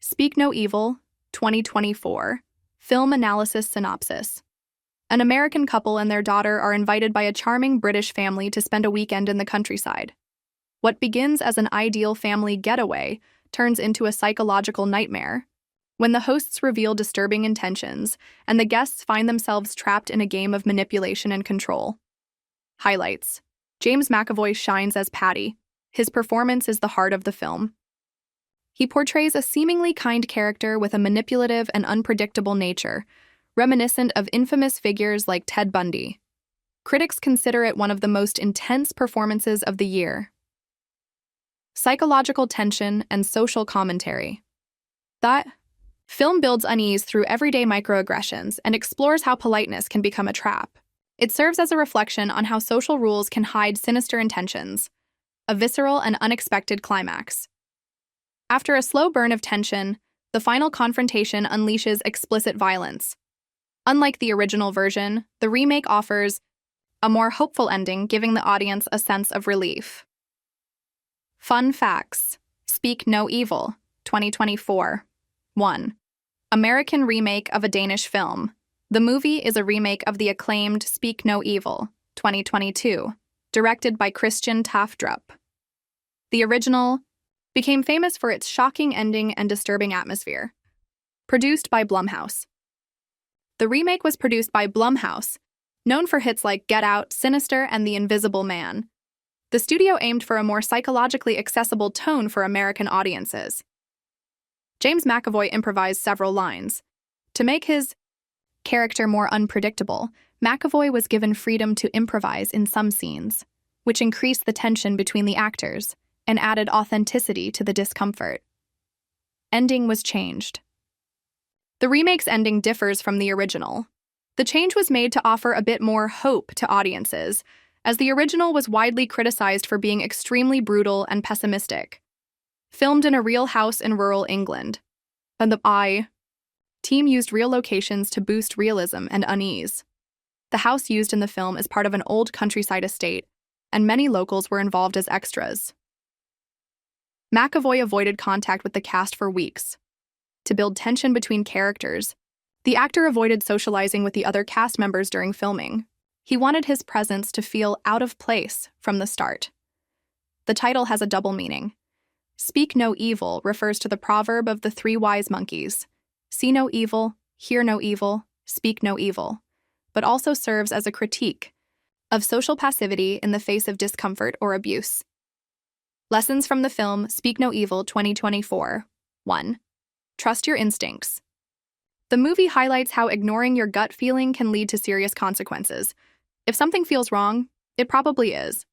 Speak No Evil, 2024. Film analysis synopsis. An American couple and their daughter are invited by a charming British family to spend a weekend in the countryside. What begins as an ideal family getaway turns into a psychological nightmare when the hosts reveal disturbing intentions and the guests find themselves trapped in a game of manipulation and control. Highlights. James McAvoy shines as Paddy. His performance is the heart of the film. He portrays a seemingly kind character with a manipulative and unpredictable nature, reminiscent of infamous figures like Ted Bundy. Critics consider it one of the most intense performances of the year. Psychological tension and social commentary. That film builds unease through everyday microaggressions and explores how politeness can become a trap. It serves as a reflection on how social rules can hide sinister intentions. A visceral and unexpected climax. After a slow burn of tension, the final confrontation unleashes explicit violence. Unlike the original version, the remake offers a more hopeful ending, giving the audience a sense of relief. Fun facts. Speak No Evil, 2024. 1. American remake of a Danish film. The movie is a remake of the acclaimed Speak No Evil, 2022, directed by Christian Tafdrup. The original became famous for its shocking ending and disturbing atmosphere. Produced by Blumhouse. The remake was produced by Blumhouse, known for hits like Get Out, Sinister, and The Invisible Man. The studio aimed for a more psychologically accessible tone for American audiences. James McAvoy improvised several lines. To make his character more unpredictable, McAvoy was given freedom to improvise in some scenes, which increased the tension between the actors and added authenticity to the discomfort. Ending was changed. The remake's ending differs from the original. The change was made to offer a bit more hope to audiences, as the original was widely criticized for being extremely brutal and pessimistic. Filmed in a real house in rural England, and the team used real locations to boost realism and unease. The house used in the film is part of an old countryside estate, and many locals were involved as extras. McAvoy avoided contact with the cast for weeks. To build tension between characters, the actor avoided socializing with the other cast members during filming. He wanted his presence to feel out of place from the start. The title has a double meaning. Speak No Evil refers to the proverb of the three wise monkeys: see no evil, hear no evil, speak no evil, but also serves as a critique of social passivity in the face of discomfort or abuse. Lessons from the film Speak No Evil 2024. 1. Trust your instincts. The movie highlights how ignoring your gut feeling can lead to serious consequences. If something feels wrong, it probably is.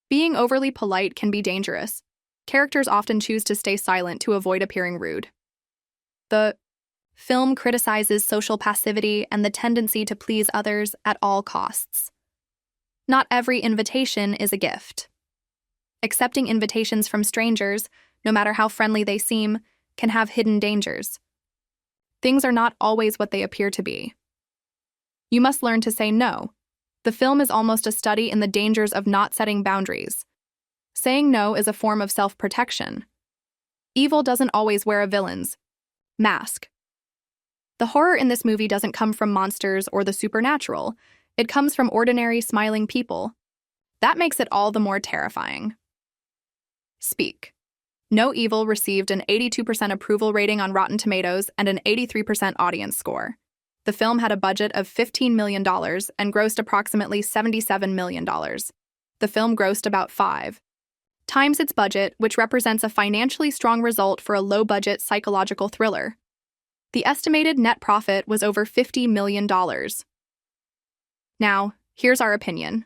Being overly polite can be dangerous. Characters often choose to stay silent to avoid appearing rude. The film criticizes social passivity and the tendency to please others at all costs. Not every invitation is a gift. Accepting invitations from strangers, no matter how friendly they seem, can have hidden dangers. Things are not always what they appear to be. You must learn to say no. The film is almost a study in the dangers of not setting boundaries. Saying no is a form of self-protection. Evil doesn't always wear a villain's mask. The horror in this movie doesn't come from monsters or the supernatural. It comes from ordinary, smiling people. That makes it all the more terrifying. Speak No Evil received an 82% approval rating on Rotten Tomatoes and an 83% audience score. The film had a budget of $15 million and grossed approximately $77 million. The film grossed about 5 times its budget, which represents a financially strong result for a low-budget psychological thriller. The estimated net profit was over $50 million. Now, here's our opinion.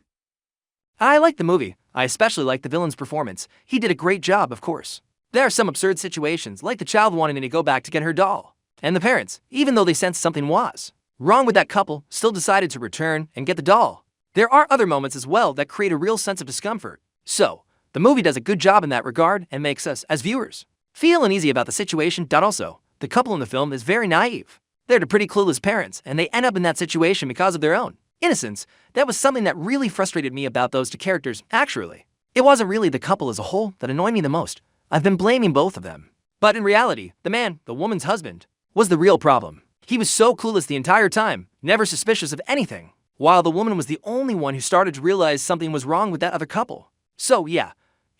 I liked the movie. I especially liked the villain's performance. He did a great job, of course. There are some absurd situations, like the child wanting to go back to get her doll. And the parents, even though they sensed something was wrong with that couple, still decided to return and get the doll. There are other moments as well that create a real sense of discomfort. So, the movie does a good job in that regard and makes us, as viewers, feel uneasy about the situation. Also, the couple in the film is very naive. They're the pretty clueless parents, and they end up in that situation because of their own innocence. That was something that really frustrated me about those two characters, actually. It wasn't really the couple as a whole that annoyed me the most. I've been blaming both of them. But in reality, the man, the woman's husband, was the real problem. He was so clueless the entire time, never suspicious of anything, while the woman was the only one who started to realize something was wrong with that other couple. So yeah,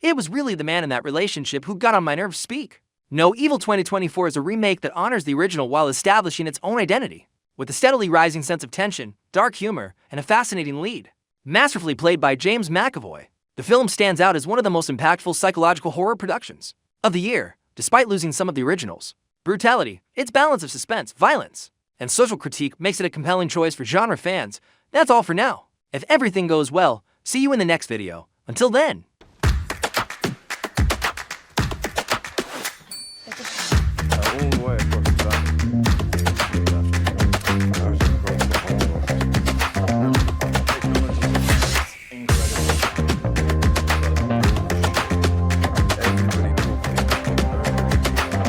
it was really the man in that relationship who got on my nerves speak. No, Evil 2024 is a remake that honors the original while establishing its own identity, with a steadily rising sense of tension, dark humor, and a fascinating lead. Masterfully played by James McAvoy, the film stands out as one of the most impactful psychological horror productions of the year, despite losing some of the original's brutality. Its balance of suspense, violence, and social critique makes it a compelling choice for genre fans. That's all for now. If everything goes well, see you in the next video. Until then.